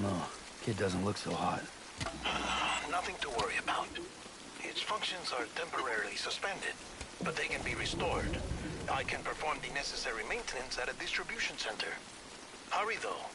don't know. Kid doesn't look so hot. Nothing to worry about. Its functions are temporarily suspended, but they can be restored. I can perform the necessary maintenance at a distribution center. Hurry, though.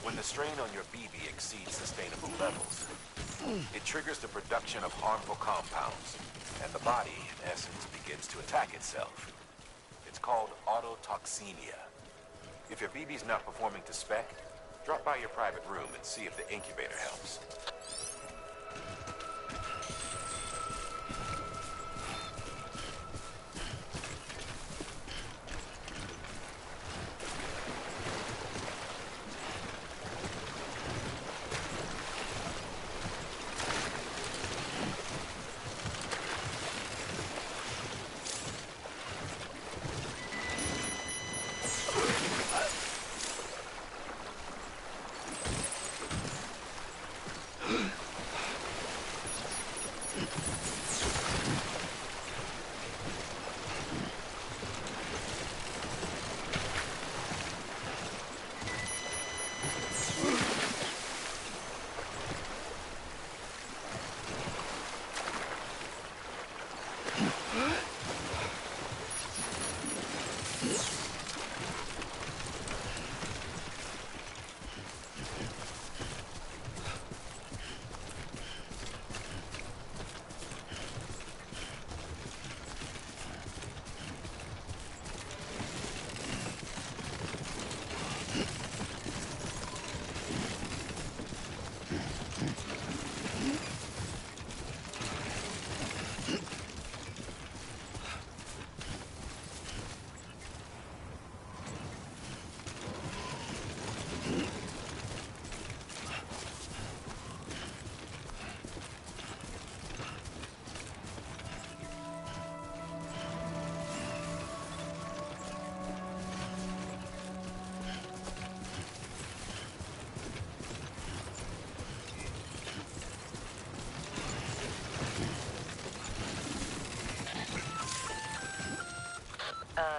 When the strain on your BB exceeds sustainable levels, it triggers the production of harmful compounds, and the body, in essence, begins to attack itself. It's called autotoxemia. If your BB's not performing to spec, drop by your private room and see if the incubator helps.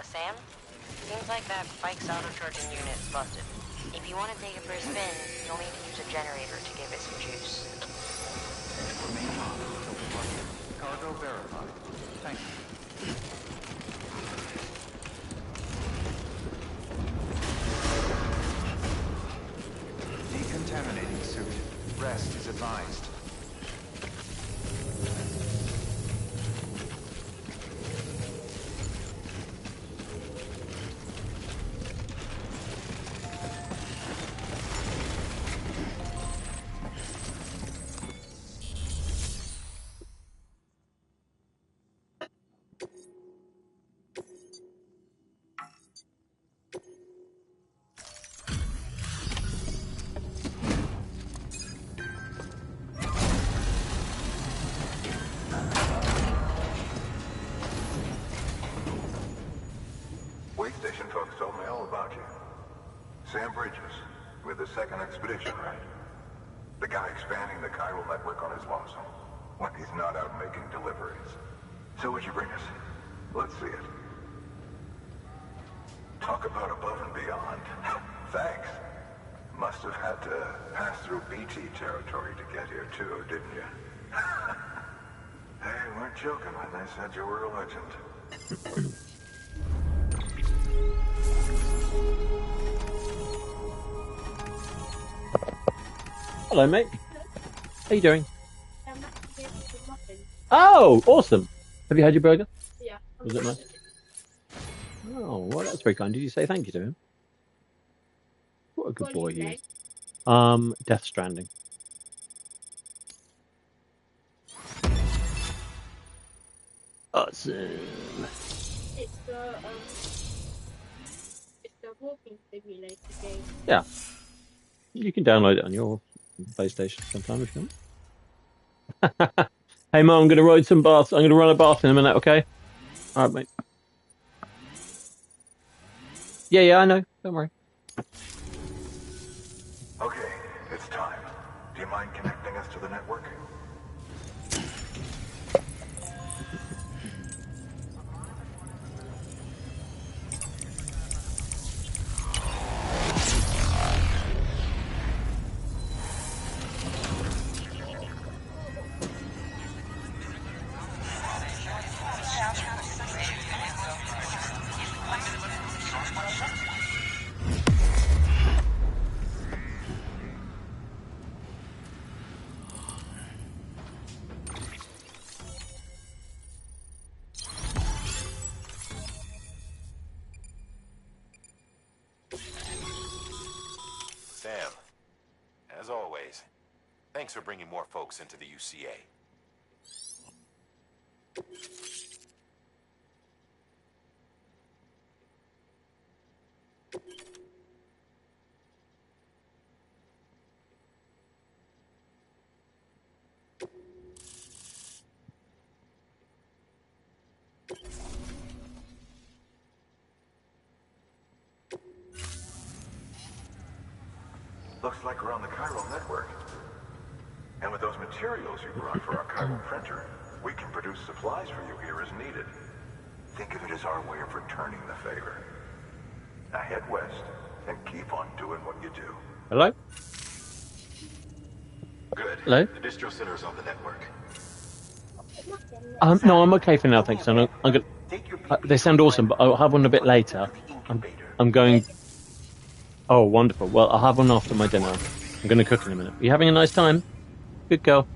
Sam? Seems like that bike's auto-charging unit's busted. If you want to take it for a spin, you'll need to use a generator to give it some juice. Remain on until plugged in. Cargo verified. Thank you. Decontaminating suit. Rest is advised. Sam Bridges, with the second expedition, right? The guy expanding the chiral network on his lonesome, when he's not out making deliveries. So what'd you bring us? Let's see it. Talk about above and beyond. Thanks. Must have had to pass through BT territory to get here too, didn't you? They weren't joking when they said you were a legend. Hello, mate. How you doing? Oh, awesome. Have you had your burger? Yeah. Was it nice? Oh, well, that's very kind. Did you say thank you to him? What a good boy he is. Death Stranding. Awesome. It's the walking simulator game. Yeah. You can download it on your PlayStation sometime if you want. Hey, Mum, I'm going to ride some baths. I'm going to run a bath in a minute, okay? All right, mate. Yeah, I know. Don't worry. Okay, it's time. Do you mind connecting us to the network? Sam, as always, thanks for bringing more folks into the UCA. Looks like we're on the chiral network. And with those materials you brought for our chiral printer, we can produce supplies for you here as needed. Think of it as our way of returning the favor. Now head west and keep on doing what you do. Hello? Good. Hello? The distro center is on the network. No, I'm okay for now, thanks. I'm gonna. They sound awesome, but I'll have one a bit later. I'm going. Oh, wonderful. Well, I'll have one after my dinner. I'm going to cook in a minute. Are you having a nice time? Good girl.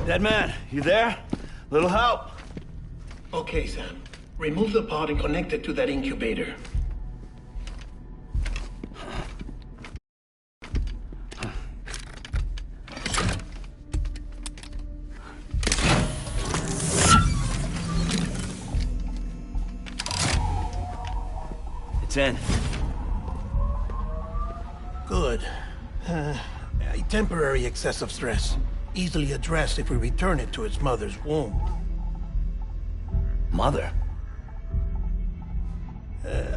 Dead man, you there? Little help? Okay, Sam. Remove the pod and connect it to that incubator. It's in. Good. A temporary excessive stress. Easily addressed if we return it to its mother's womb. Mother?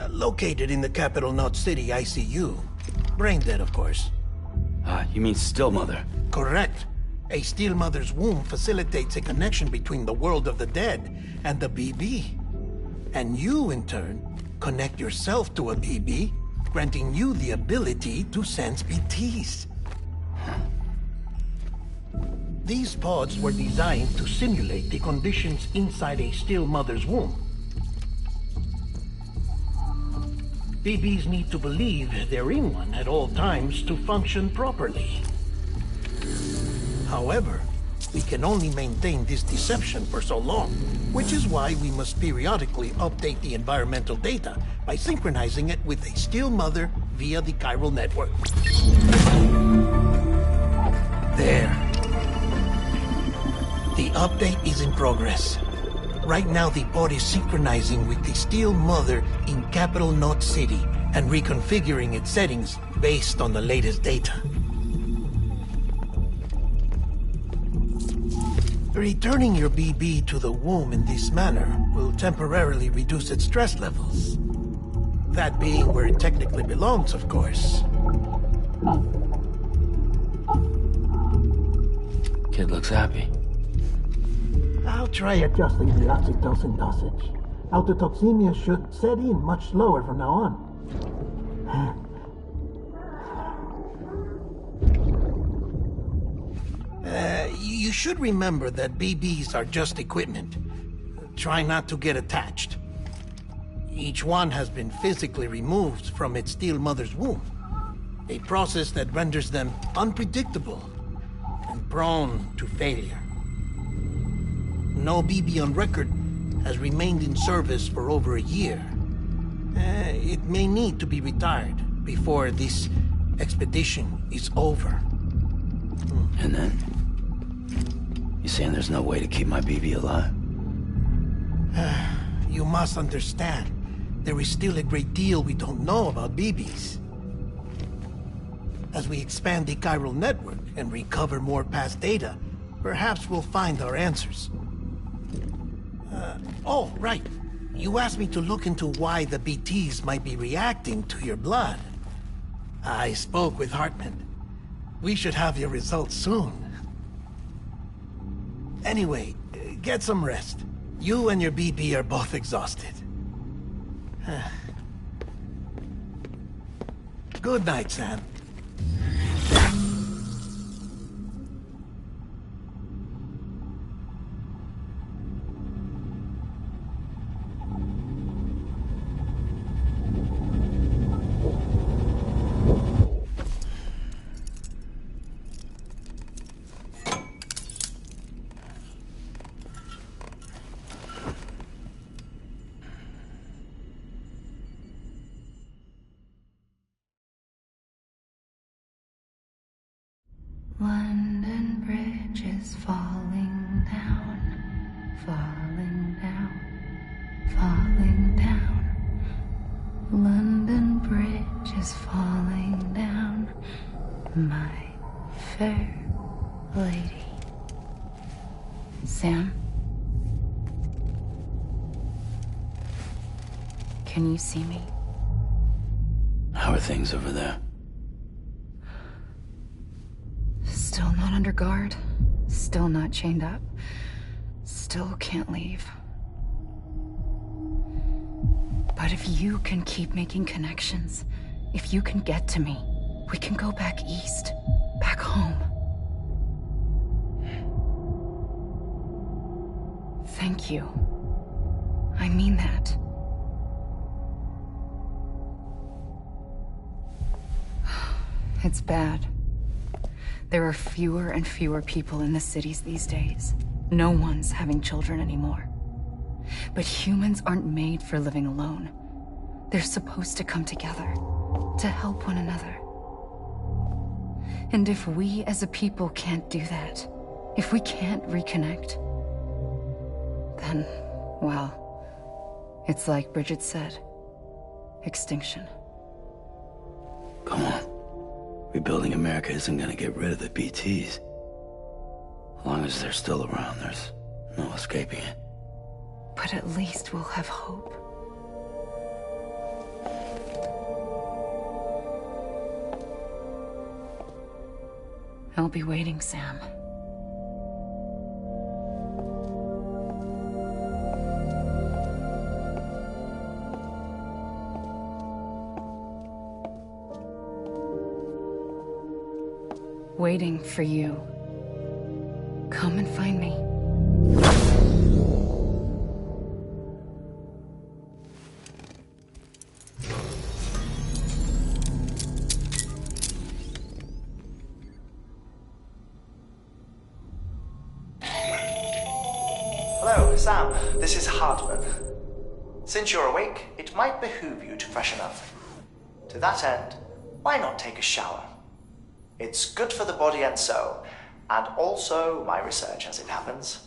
Located in the capital Knot City ICU. Brain dead, of course. You mean still mother? Correct. A still mother's womb facilitates a connection between the world of the dead and the BB. And you, in turn, connect yourself to a BB, granting you the ability to sense BTs. These pods were designed to simulate the conditions inside a still mother's womb. BBs need to believe they're in one at all times to function properly. However, We can only maintain this deception for so long, which is why we must periodically update the environmental data by synchronizing it with a still mother via the chiral network. There. The update is in progress. Right now, the pod is synchronizing with the Steel Mother in Capital Knot City and reconfiguring its settings based on the latest data. Returning your BB to the womb in this manner will temporarily reduce its stress levels. That being where it technically belongs, of course. Kid looks happy. I'll try adjusting the oxytocin dosage. Autotoxemia should set in much slower from now on. You should remember that BBs are just equipment. Try not to get attached. Each one has been physically removed from its steel mother's womb. A process that renders them unpredictable and prone to failure. No BB on record has remained in service for over a year. It may need to be retired before this expedition is over. And then? You saying there's no way to keep my BB alive? You must understand, there is still a great deal we don't know about BBs. As we expand the chiral network and recover more past data, perhaps we'll find our answers. Oh, right. You asked me to look into why the BTs might be reacting to your blood. I spoke with Hartman. We should have your results soon. Anyway, get some rest. You and your BB are both exhausted. Good night, Sam. London Bridge is falling down, falling down, falling down. London Bridge is falling down, my fair lady. Sam? Can you see me? How are things over there? Still not under guard, still not chained up, still can't leave. But if you can keep making connections, if you can get to me, we can go back east, back home. Thank you. I mean that. It's bad. There are fewer and fewer people in the cities these days. No one's having children anymore. But humans aren't made for living alone. They're supposed to come together, to help one another. And if we as a people can't do that, if we can't reconnect, then, well, it's like Bridget said, extinction. Come on. Rebuilding America isn't gonna get rid of the BTs. As long as they're still around, there's no escaping it. But at least we'll have hope. I'll be waiting, Sam. Waiting for you. Come and find me. Hello, Sam. This is Hartman. Since you're awake, it might behoove you to freshen up. To that end, why not take a shower? It's good for the body and soul, and also my research as it happens.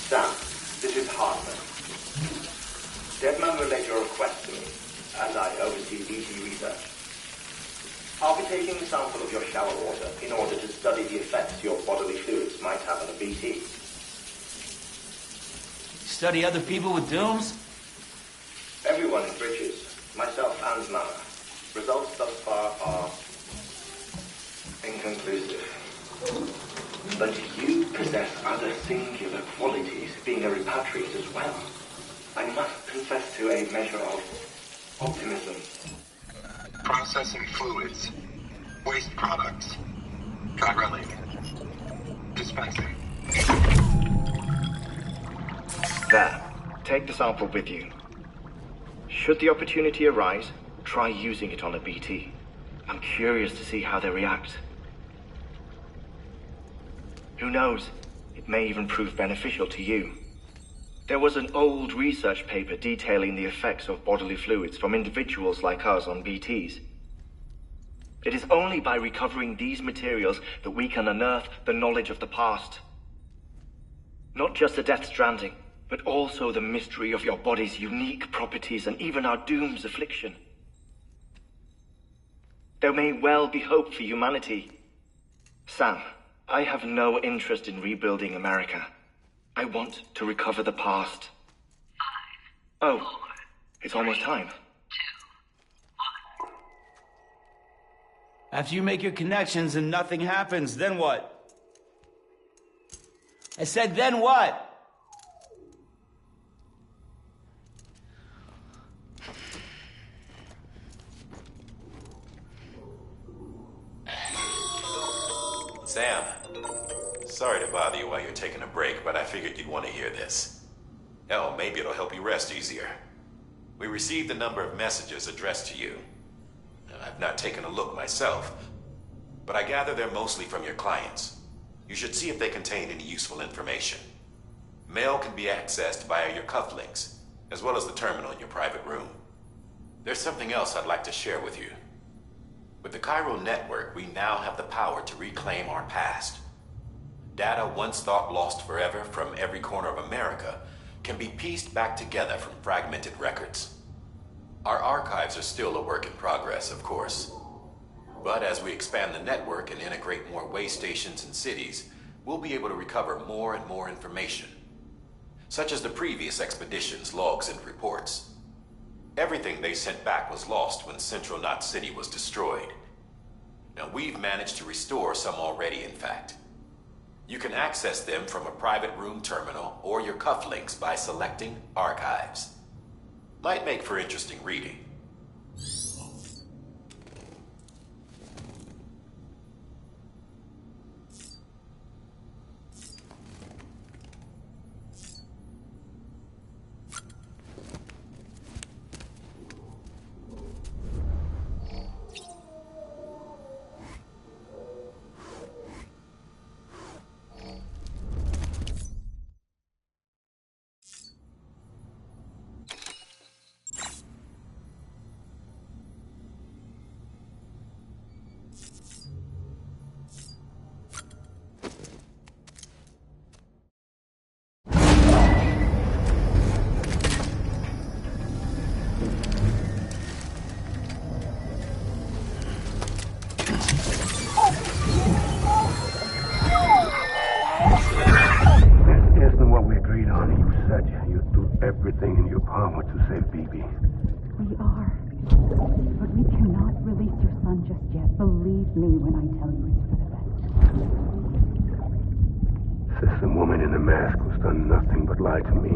Sam, this is Hartman. Deadman relayed your request to me, as I oversee BT research. I'll be taking a sample of your shower water in order to study the effects your bodily fluids might have on a BT. Study other people with dooms? Everyone in Bridges, myself and Mama. Results thus far are inconclusive. But you possess other singular qualities, being a repatriate as well. I must confess to a measure of optimism. Processing fluids. Waste products. Drilling. Dispensing. There. Take the sample with you. Should the opportunity arise, try using it on a BT. I'm curious to see how they react. Who knows? It may even prove beneficial to you. There was an old research paper detailing the effects of bodily fluids from individuals like us on BTs. It is only by recovering these materials that we can unearth the knowledge of the past. Not just the Death Stranding, but also the mystery of your body's unique properties and even our doom's affliction. There may well be hope for humanity. Sam, I have no interest in rebuilding America. I want to recover the past. 5, 4, it's almost time. After you make your connections and nothing happens, then what? I said, then what? Sam, sorry to bother you while you're taking a break, but I figured you'd want to hear this. Hell, maybe it'll help you rest easier. We received a number of messages addressed to you. I've not taken a look myself, but I gather they're mostly from your clients. You should see if they contain any useful information. Mail can be accessed via your cufflinks, as well as the terminal in your private room. There's something else I'd like to share with you. With the Chiral network, we now have the power to reclaim our past. Data once thought lost forever from every corner of America can be pieced back together from fragmented records. Our archives are still a work in progress, of course. But as we expand the network and integrate more way stations and cities, we'll be able to recover more and more information, such as the previous expedition's logs and reports. Everything they sent back was lost when Central Knot City was destroyed. Now, we've managed to restore some already, in fact. You can access them from a private room terminal or your cufflinks by selecting Archives. Might make for interesting reading. Everything in your power to save BB. We are. But we cannot release your son just yet. Believe me when I tell you it's for the best. Says some woman in a mask who's done nothing but lie to me.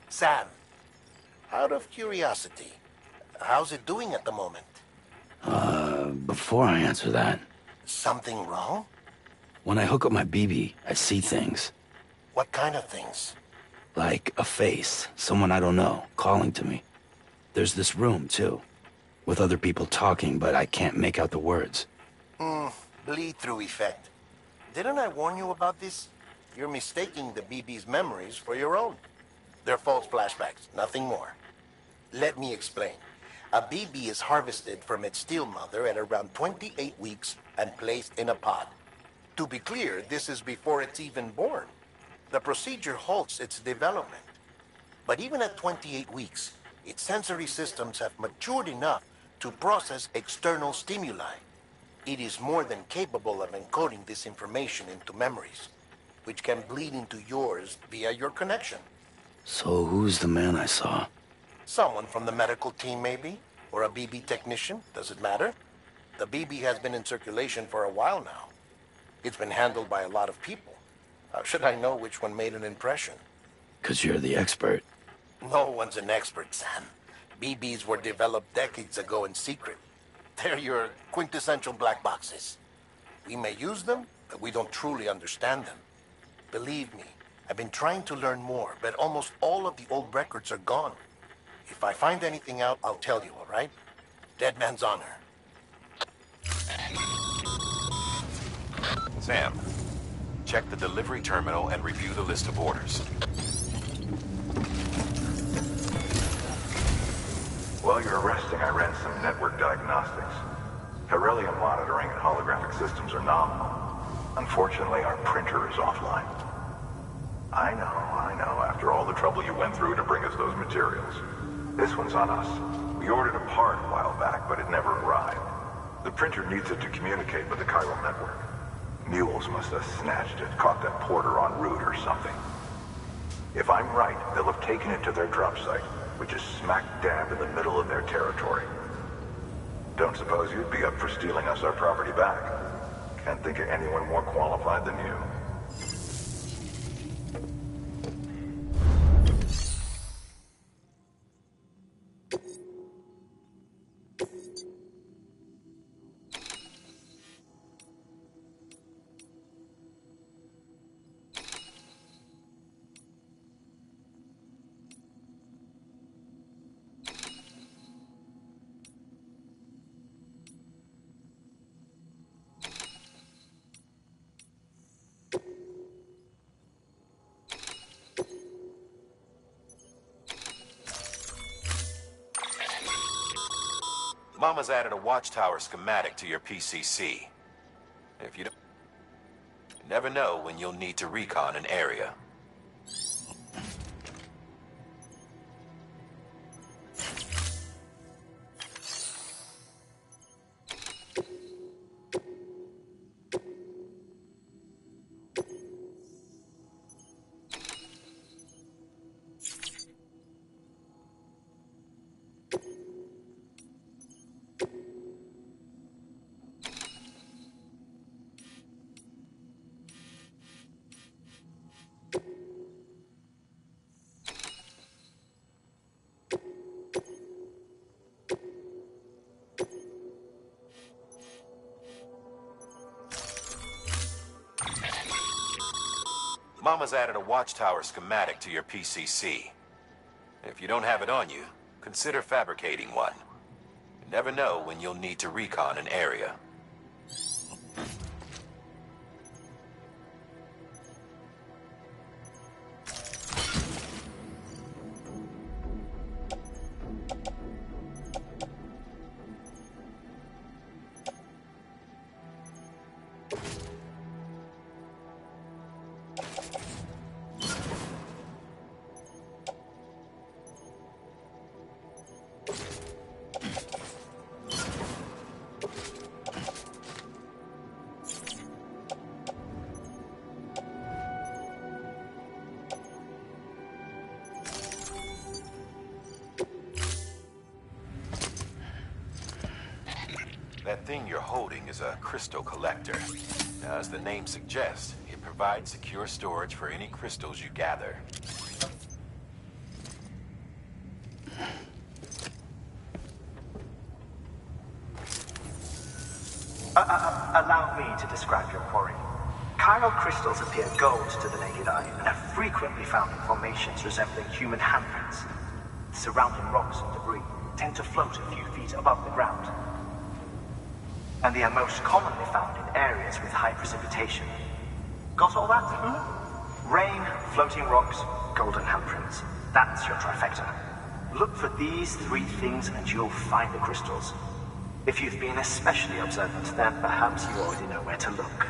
Sam, out of curiosity, how's it doing at the moment? Before I answer that... Something wrong? When I hook up my BB, I see things. What kind of things? Like a face, someone I don't know, calling to me. There's this room, too, with other people talking, but I can't make out the words. Bleed-through effect. Didn't I warn you about this? You're mistaking the BB's memories for your own. They're false flashbacks, nothing more. Let me explain. A BB is harvested from its steel mother at around 28 weeks and placed in a pod. To be clear, this is before it's even born. The procedure halts its development. But even at 28 weeks, its sensory systems have matured enough to process external stimuli. It is more than capable of encoding this information into memories, which can bleed into yours via your connection. So who's the man I saw? Someone from the medical team, maybe? Or a BB technician? Does it matter? The BB has been in circulation for a while now. It's been handled by a lot of people. How should I know which one made an impression? 'Cause you're the expert. No one's an expert, Sam. BBs were developed decades ago in secret. They're your quintessential black boxes. We may use them, but we don't truly understand them. Believe me, I've been trying to learn more, but almost all of the old records are gone. If I find anything out, I'll tell you, all right? Dead man's honor. Sam, check the delivery terminal and review the list of orders. While you're resting, I ran some network diagnostics. Beryllium monitoring and holographic systems are nominal. Unfortunately, our printer is offline. I know. After all the trouble you went through to bring us those materials. This one's on us. We ordered a part a while back, but it never arrived. The printer needs it to communicate with the chiral network. Mules must have snatched it, caught that porter en route or something. If I'm right, they'll have taken it to their drop site, which is smack dab in the middle of their territory. Don't suppose you'd be up for stealing us our property back? Can't think of anyone more qualified than you. Mama's added a watchtower schematic to your PCC. If you don't... You never know when you'll need to recon an area. Mama's added a watchtower schematic to your PCC. If you don't have it on you, consider fabricating one. You never know when you'll need to recon an area. That thing you're holding is a crystal collector. Now, as the name suggests, it provides secure storage for any crystals you gather. Allow me to describe your quarry. Chiral crystals appear gold to the naked eye and are frequently found in formations resembling human handprints. The surrounding rocks and debris tend to float a few feet above the ground. And they are most commonly found in areas with high precipitation. Got all that? Rain, floating rocks, golden handprints. That's your trifecta. Look for these three things and you'll find the crystals. If you've been especially observant, then perhaps you already know where to look.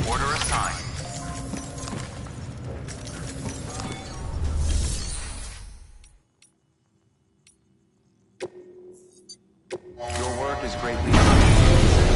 Order assigned. Your work is greatly appreciated.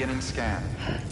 Beginning scan.